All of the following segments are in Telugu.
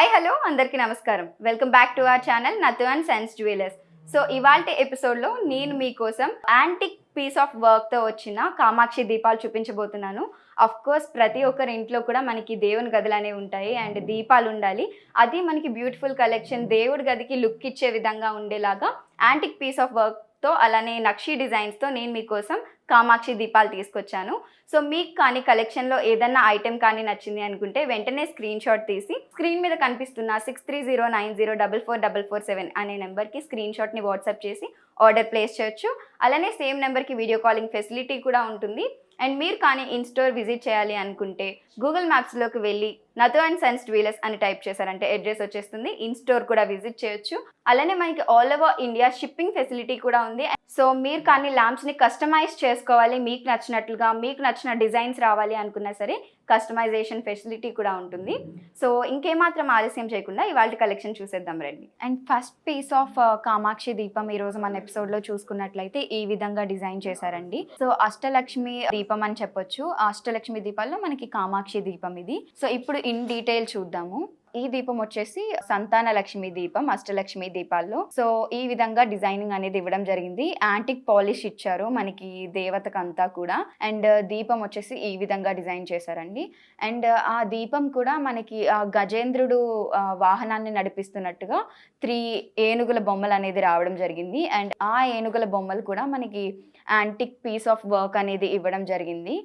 హాయ్ హలో అందరికీ నమస్కారం. Welcome back to our channel Nathu and sons jewellers. So ఇవాల్టి ఎపిసోడ్లో నేను మీకోసం యాంటిక్ పీస్ ఆఫ్ వర్క్తో వచ్చిన కామాక్షి దీపాలు చూపించబోతున్నాను. అఫ్ కోర్స్ ప్రతి ఒక్కరి ఇంట్లో కూడా మనకి దేవుని గదులు అనేవి ఉంటాయి అండ్ దీపాలు ఉండాలి. అది మనకి బ్యూటిఫుల్ కలెక్షన్ దేవుడి గదికి లుక్ ఇచ్చే విధంగా ఉండేలాగా యాంటిక్ పీస్ ఆఫ్ వర్క్తో అలానే నక్షి డిజైన్స్తో నేను మీకోసం కామాక్షి దీపాలు తీసుకొచ్చాను. సో మీకు కానీ కలెక్షన్లో ఏదన్నా ఐటెం కానీ నచ్చింది అనుకుంటే వెంటనే స్క్రీన్ షాట్ తీసి స్క్రీన్ మీద కనిపిస్తున్న 6309044447 అనే నెంబర్కి స్క్రీన్ షాట్ని వాట్సాప్ చేసి ఆర్డర్ ప్లేస్ చేయొచ్చు. అలానే సేమ్ నెంబర్కి వీడియో కాలింగ్ ఫెసిలిటీ కూడా ఉంటుంది. అండ్ మీరు కానీ ఇన్ స్టోర్ విజిట్ చేయాలి అనుకుంటే గూగుల్ మ్యాప్స్లోకి వెళ్ళి నతు అండ్ సన్స్ జ్యువెలర్స్ అని టైప్ చేశారంటే అడ్రస్ వచ్చేస్తుంది. ఇన్ స్టోర్ కూడా విజిట్ చేయొచ్చు. అలానే మనకి all over India shipping facility కూడా ఉంది. సో మీరు కానీ ల్యాంప్స్ని కస్టమైజ్ చేసుకోవాలి, మీకు నచ్చినట్లుగా మీకు నచ్చిన డిజైన్స్ రావాలి అనుకున్నా సరే కస్టమైజేషన్ ఫెసిలిటీ కూడా ఉంటుంది. సో ఇంకేమాత్రం ఆలస్యం చేయకుండా ఇవాళ కలెక్షన్ చూసేద్దాం రండి. And first piece of Kamakshi దీపం ఈరోజు మన ఎపిసోడ్లో చూసుకున్నట్లయితే ఈ విధంగా డిజైన్ చేశారండి. సో అష్టలక్ష్మి దీపం అని చెప్పొచ్చు. అష్టలక్ష్మి దీపాల్లో మనకి కామాక్షి దీపం ఇది. సో ఇప్పుడు ఇన్ డీటెయిల్ చూద్దాము. ఈ దీపం వచ్చేసి సంతాన లక్ష్మి దీపం అష్టలక్ష్మి దీపాల్లో. సో ఈ విధంగా డిజైనింగ్ అనేది ఇవ్వడం జరిగింది. యాంటిక్ పాలిష్ ఇచ్చారు మనకి దేవతకు అంతా కూడా. అండ్ దీపం వచ్చేసి ఈ విధంగా డిజైన్ చేశారండి. అండ్ ఆ దీపం కూడా మనకి గజేంద్రుడు వాహనాన్ని నడిపిస్తున్నట్టుగా 3 ఏనుగుల బొమ్మలు అనేది రావడం జరిగింది. అండ్ ఆ ఏనుగుల బొమ్మలు కూడా మనకి యాంటిక్ పీస్ ఆఫ్ వర్క్ అనేది ఇవ్వడం జరిగింది.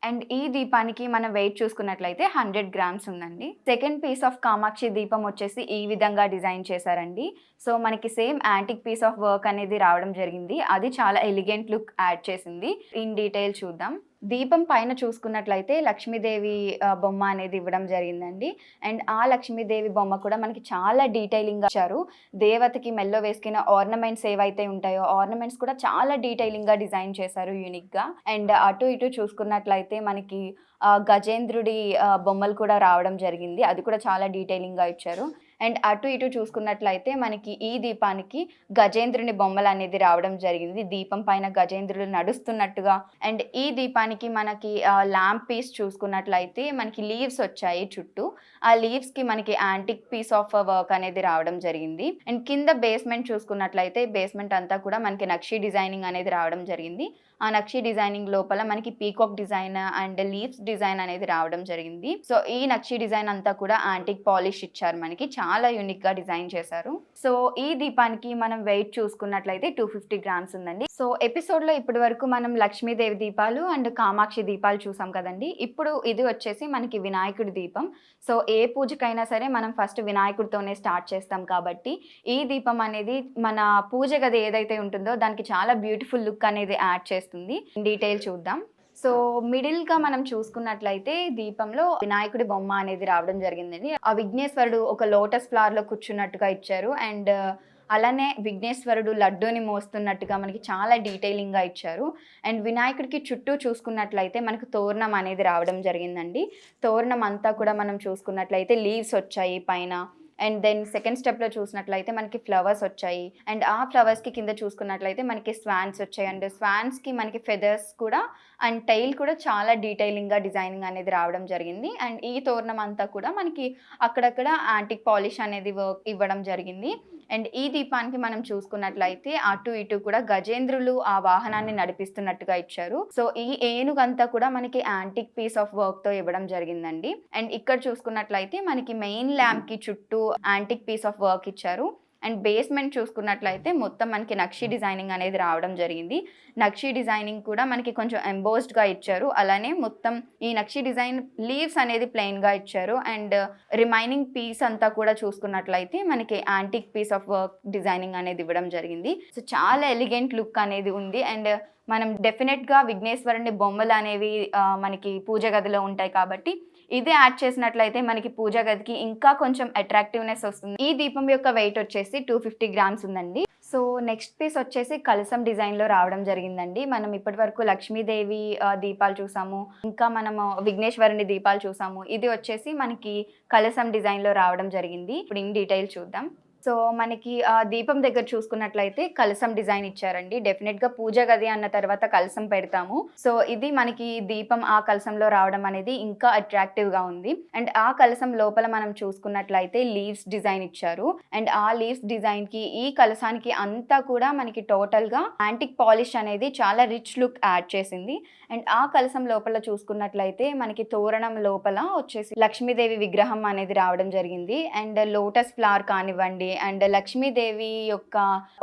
అండ్ ఈ దీపానికి మనం వెయిట్ చూసుకున్నట్లయితే 100 గ్రామ్స్ ఉందండి. సెకండ్ పీస్ ఆఫ్ కామాక్షి దీపం వచ్చేసి ఈ విధంగా డిజైన్ చేశారండి. సో మనకి same antique piece of work అనేది రావడం జరిగింది. అది చాలా ఎలిగెంట్ లుక్ యాడ్ చేసింది. ఇన్ డీటెయిల్ చూద్దాం. దీపం పైన చూసుకున్నట్లయితే లక్ష్మీదేవి బొమ్మ అనేది ఇవ్వడం జరిగిందండి. అండ్ ఆ లక్ష్మీదేవి బొమ్మ కూడా మనకి చాలా డీటెయిలింగ్గా ఇచ్చారు. దేవతకి మెల్లో వేసుకున్న ఆర్నమెంట్స్ ఏవైతే ఉంటాయో ఆర్నమెంట్స్ కూడా చాలా డీటెయిలింగ్గా డిజైన్ చేశారు యూనిక్గా. అండ్ అటు ఇటు చూసుకున్నట్లయితే మనకి గజేంద్రుడి బొమ్మలు కూడా రావడం జరిగింది. అది కూడా చాలా డీటెయిలింగ్గా ఇచ్చారు. అండ్ అటు ఇటు చూసుకున్నట్లయితే మనకి ఈ దీపానికి గజేంద్రుని బొమ్మలు అనేది రావడం జరిగింది. దీపం పైన గజేంద్రుడు నడుస్తున్నట్టుగా. అండ్ ఈ దీపానికి మనకి ల్యాంప్ పీస్ చూసుకున్నట్లయితే మనకి లీవ్స్ వచ్చాయి చుట్టూ. ఆ లీవ్స్కి మనకి యాంటిక్ పీస్ ఆఫ్ వర్క్ అనేది రావడం జరిగింది. అండ్ కింద బేస్మెంట్ చూసుకున్నట్లయితే బేస్మెంట్ అంతా కూడా మనకి నక్షి డిజైనింగ్ అనేది రావడం జరిగింది. ఆ నక్షి డిజైనింగ్ లోపల మనకి peacock design and leaves design అనేది రావడం జరిగింది. సో ఈ నక్షి డిజైన్ అంతా కూడా యాంటిక్ పాలిష్ ఇచ్చారు మనకి. చాలా యూనిక్ గా డిజైన్ చేశారు. సో ఈ దీపానికి మనం వెయిట్ చూసుకున్నట్లయితే 250 గ్రామ్స్ ఉందండి. సో ఎపిసోడ్ లో ఇప్పటి వరకు మనం లక్ష్మీదేవి దీపాలు అండ్ కామాక్షి దీపాలు చూసాం కదండి. ఇప్పుడు ఇది వచ్చేసి మనకి వినాయకుడి దీపం. సో ఏ పూజకైనా సరే మనం ఫస్ట్ వినాయకుడితోనే స్టార్ట్ చేస్తాం కాబట్టి ఈ దీపం అనేది మన పూజ గది ఏదైతే ఉంటుందో దానికి చాలా బ్యూటిఫుల్ లుక్ అనేది యాడ్ చేస్తుంది. డీటెయిల్ చూద్దాం. సో మిడిల్ గా మనం చూసుకున్నట్లయితే దీపంలో వినాయకుడి బొమ్మ అనేది రావడం జరిగిందండి. ఆ విఘ్నేశ్వరుడు ఒక లోటస్ ఫ్లవర్ లో కూర్చున్నట్టుగా ఇచ్చారు. అండ్ అలానే విఘ్నేశ్వరుడు లడ్డూని మోస్తున్నట్టుగా మనకి చాలా డీటెయిలింగ్గా ఇచ్చారు. అండ్ వినాయకుడికి చుట్టూ చూసుకున్నట్లయితే మనకు తోరణం అనేది రావడం జరిగిందండి. తోరణం అంతా కూడా మనం చూసుకున్నట్లయితే లీవ్స్ వచ్చాయి పైన. అండ్ దెన్ సెకండ్ స్టెప్లో చూసినట్లయితే మనకి ఫ్లవర్స్ వచ్చాయి. అండ్ ఆ ఫ్లవర్స్కి కింద చూసుకున్నట్లయితే మనకి స్వాన్స్ వచ్చాయి. అండ్ స్వాన్స్కి మనకి ఫెదర్స్ కూడా అండ్ టైల్ కూడా చాలా డీటెయిలింగ్గా డిజైనింగ్ అనేది రావడం జరిగింది. అండ్ ఈ తోరణం అంతా కూడా మనకి అక్కడక్కడ యాంటిక్ పాలిష్ అనేది వర్క్ ఇవ్వడం జరిగింది. అండ్ ఈ దీపానికి మనం చూసుకున్నట్లయితే అటు ఇటు కూడా గజేంద్రులు ఆ వాహనాన్ని నడిపిస్తున్నట్టుగా ఇచ్చారు. సో ఈ ఏనుగంతా కూడా మనకి యాంటిక్ పీస్ ఆఫ్ వర్క్ తో ఇవ్వడం జరిగిందండి. అండ్ ఇక్కడ చూసుకున్నట్లయితే మనకి మెయిన్ ల్యాంప్ కి చుట్టూ యాంటిక్ పీస్ ఆఫ్ వర్క్ ఇచ్చారు. అండ్ బేస్మెంట్ చూసుకున్నట్లయితే మొత్తం మనకి నక్షి డిజైనింగ్ అనేది రావడం జరిగింది. నక్షి డిజైనింగ్ కూడా మనకి కొంచెం ఎంబోస్డ్గా ఇచ్చారు. అలానే మొత్తం ఈ నక్షి డిజైన్ లీవ్స్ అనేది ప్లెయిన్గా ఇచ్చారు. అండ్ రిమైనింగ్ పీస్ అంతా కూడా చూసుకున్నట్లయితే మనకి antique piece of work designing అనేది ఇవ్వడం జరిగింది. సో చాలా ఎలిగెంట్ లుక్ అనేది ఉంది. అండ్ మనం డెఫినెట్గా విఘ్నేశ్వరుని బొమ్మలు అనేవి మనకి పూజ గదిలో ఉంటాయి కాబట్టి ఇది యాడ్ చేసినట్లయితే మనకి పూజ గదికి ఇంకా కొంచెం అట్రాక్టివ్నెస్ వస్తుంది. ఈ దీపం యొక్క వెయిట్ వచ్చేసి 250 గ్రామ్స్ ఉందండి. సో నెక్స్ట్ పీస్ వచ్చేసి కలసం డిజైన్లో రావడం జరిగిందండి. మనం ఇప్పటి వరకు లక్ష్మీదేవి దీపాలు చూసాము, ఇంకా మనము విఘ్నేశ్వరుని దీపాలు చూసాము. ఇది వచ్చేసి మనకి కలసం డిజైన్లో రావడం జరిగింది. ఇప్పుడు ఇన్ డీటెయిల్ చూద్దాం. సో మనకి దీపం దగ్గర చూసుకున్నట్లయితే కలశం డిజైన్ ఇచ్చారండి. డెఫినెట్‌గా పూజ గది అన్న తర్వాత కలశం పెడతాము. సో ఇది మనకి దీపం ఆ కలశంలో రావడం అనేది ఇంకా అట్రాక్టివ్‌గా ఉంది. అండ్ ఆ కలశం లోపల మనం చూసుకున్నట్లయితే లీవ్స్ డిజైన్ ఇచ్చారు. అండ్ ఆ లీవ్స్ డిజైన్‌కి ఈ కలశానికి అంతా కూడా మనకి టోటల్‌గా యాంటిక్ పాలిష్ అనేది చాలా రిచ్ లుక్ యాడ్ చేసింది. అండ్ ఆ కలశం లోపల చూసుకున్నట్లయితే మనకి తోరణం లోపల వచ్చేసి లక్ష్మీదేవి విగ్రహం అనేది రావడం జరిగింది. అండ్ లోటస్ ఫ్లవర్ కానివ్వండి, అండ్ లక్ష్మీదేవి యొక్క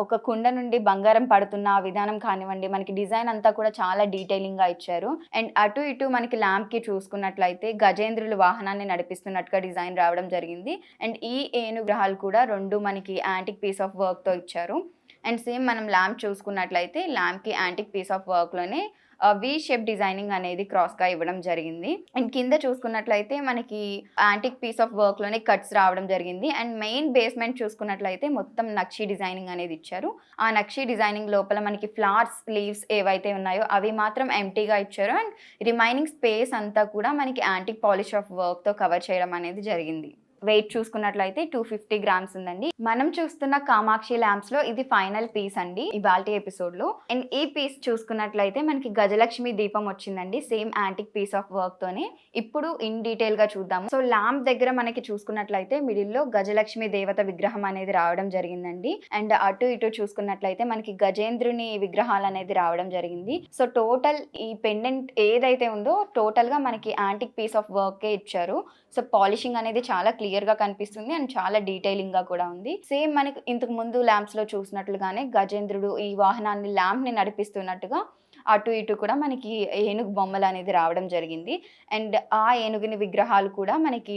ఒక కుండ నుండి బంగారం పడుతున్న ఆ విధానం కానివ్వండి, మనకి డిజైన్ అంతా కూడా చాలా డీటెయిలింగ్‌గా ఇచ్చారు. అండ్ అటు ఇటు మనకి ల్యాంప్‌కి చూసుకున్నట్లయితే గజేంద్రులు వాహనాన్ని నడిపిస్తున్నట్టుగా డిజైన్ రావడం జరిగింది. అండ్ ఈ ఏనుగ్రహాలు కూడా 2 మనకి యాంటిక్ పీస్ ఆఫ్ వర్క్‌తో ఇచ్చారు. అండ్ సేమ్ మనం ల్యాంప్ చూసుకున్నట్లయితే ల్యాంప్‌కి యాంటిక్ పీస్ ఆఫ్ వర్క్‌లోనే వి షేప్ డిజైనింగ్ అనేది క్రాస్‌గా ఇవ్వడం జరిగింది. అండ్ కింద చూసుకున్నట్లయితే మనకి యాంటిక్ పీస్ ఆఫ్ వర్క్‌లోనే కట్స్ రావడం జరిగింది. అండ్ మెయిన్ బేస్మెంట్ చూసుకున్నట్లయితే మొత్తం నక్షి డిజైనింగ్ అనేది ఇచ్చారు. ఆ నక్షి డిజైనింగ్ లోపల మనకి ఫ్లవర్స్, లీవ్స్ ఏవైతే ఉన్నాయో అవి మాత్రం ఎంప్టీగా ఇచ్చారు. అండ్ రిమైనింగ్ స్పేస్ అంతా కూడా మనకి యాంటిక్ పాలిష్ ఆఫ్ వర్క్‌తో కవర్ చేయడం అనేది జరిగింది. వెయిట్ చూసుకున్నట్లయితే 250 గ్రామ్స్ ఉందండి. మనం చూస్తున్న కామాక్షి ల్యాంప్స్‌లో ఇది ఫైనల్ పీస్ అండి ఇవాల్టి ఎపిసోడ్‌లో. అండ్ ఈ పీస్ చూసుకున్నట్లయితే మనకి గజలక్ష్మి దీపం వచ్చిందండి. సేమ్ యాంటిక్ పీస్ ఆఫ్ వర్క్‌తోనే. ఇప్పుడు ఇన్ డీటెయిల్‌గా చూద్దాము. సో ల్యాంప్ దగ్గర మనకి చూసుకున్నట్లయితే మిడిల్‌లో గజలక్ష్మి దేవత విగ్రహం అనేది రావడం జరిగిందండి. అండ్ అటు ఇటు చూసుకున్నట్లయితే మనకి గజేంద్రుని విగ్రహాలు అనేది రావడం జరిగింది. సో టోటల్ ఈ పెండెంట్ ఏదైతే ఉందో టోటల్‌గా మనకి యాంటిక్ పీస్ ఆఫ్ వర్కే ఇచ్చారు. సో పాలిషింగ్ అనేది చాలా క్లియర్‌గా కనిపిస్తుంది. అండ్ చాలా డీటెయిలింగ్‌గా కూడా ఉంది. సేమ్ మనకి ఇంతకు ముందు ల్యాంప్స్‌లో చూసినట్లుగానే గజేంద్రుడు ఈ వాహనాన్ని ల్యాంప్‌ని నడిపిస్తున్నట్టుగా అటు ఇటు కూడా మనకి ఏనుగు బొమ్మలు అనేది రావడం జరిగింది. అండ్ ఆ ఏనుగుని విగ్రహాలు కూడా మనకి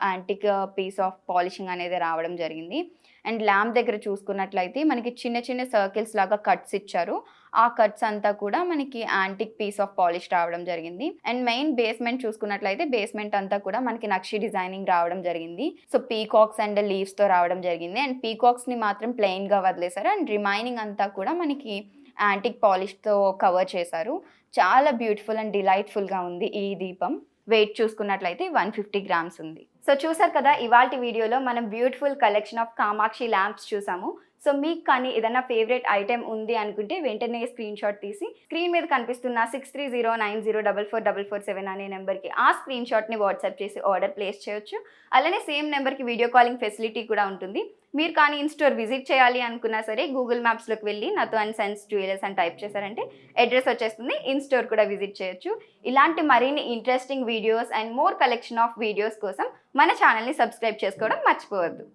యాంటిక్ పీస్ ఆఫ్ పాలిషింగ్ అనేది రావడం జరిగింది. అండ్ ల్యాంప్ దగ్గర చూసుకున్నట్లయితే మనకి చిన్న చిన్న సర్కిల్స్ లాగా కట్స్ ఇచ్చారు. ఆ కట్స్ అంతా కూడా మనకి యాంటిక్ పీస్ ఆఫ్ పాలిష్ రావడం జరిగింది. అండ్ మెయిన్ బేస్మెంట్ చూసుకున్నట్లయితే బేస్మెంట్ అంతా కూడా మనకి నక్షి డిజైనింగ్ రావడం జరిగింది. సో పీకాక్స్ అండ్ లీవ్స్‌తో రావడం జరిగింది. అండ్ పీకాక్స్‌ని మాత్రం ప్లెయిన్‌గా వదిలేశారు. అండ్ రిమైనింగ్ అంతా కూడా మనకి యాంటిక్ పాలిష్‌తో కవర్ చేశారు. చాలా బ్యూటిఫుల్ అండ్ డిలైట్‌ఫుల్‌గా ఉంది ఈ దీపం. వెయిట్ చూసుకున్నట్లయితే 150 గ్రామ్స్ ఉంది. సో చూసారు కదా ఇవాల్టి వీడియోలో మనం beautiful collection of Kamakshi lamps చూసాము. సో మీకు కానీ ఏదైనా ఫేవరెట్ ఐటెం ఉంది అనుకుంటే వెంటనే స్క్రీన్ షాట్ తీసి స్క్రీన్ మీద కనిపిస్తున్న 6309044447 అనే నెంబర్కి ఆ స్క్రీన్ షాట్ని వాట్సాప్ చేసి ఆర్డర్ ప్లేస్ చేయొచ్చు. అలానే సేమ్ నెంబర్కి వీడియో కాలింగ్ ఫెసిలిటీ కూడా ఉంటుంది. మీరు కానీ ఇన్ స్టోర్ విజిట్ చేయాలి అనుకున్నా సరే గూగుల్ మ్యాప్స్లోకి వెళ్ళి నాతో అండ్ సన్స్ జ్యువెలర్స్ అని టైప్ చేశారంటే అడ్రస్ వచ్చేస్తుంది. ఇన్ స్టోర్ కూడా విజిట్ చేయొచ్చు. ఇలాంటి మరిన్ని interesting videos and more collection of videos కోసం మన ఛానల్ని సబ్స్క్రైబ్ చేసుకోవడం మర్చిపోవద్దు.